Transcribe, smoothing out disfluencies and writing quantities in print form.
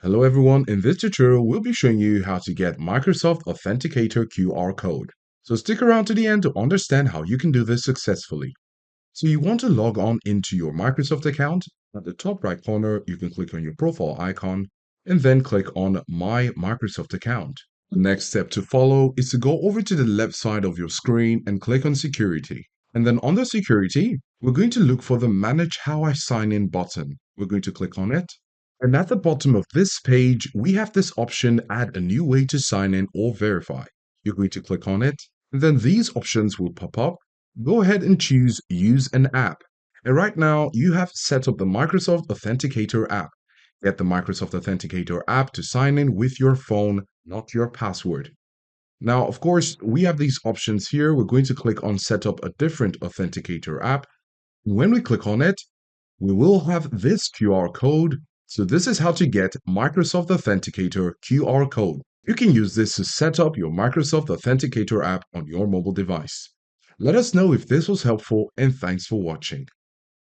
Hello everyone, in this tutorial we'll be showing you how to get Microsoft Authenticator QR code. So stick around to the end to understand how you can do this successfully. So you want to log on into your Microsoft account. At the top right corner, you can click on your profile icon and then click on My Microsoft Account. The next step to follow is to go over to the left side of your screen and click on Security. And then under Security, we're going to look for the Manage How I Sign In button. We're going to click on it. And at the bottom of this page, we have this option, Add a new way to sign in or verify. You're going to click on it, and then these options will pop up. Go ahead and choose Use an app. And right now, you have set up the Microsoft Authenticator app. Get the Microsoft Authenticator app to sign in with your phone, not your password. Now, of course, we have these options here. We're going to click on Set up a different Authenticator app. When we click on it, we will have this QR code. So this is how to get Microsoft Authenticator QR code. You can use this to set up your Microsoft Authenticator app on your mobile device. Let us know if this was helpful, and thanks for watching.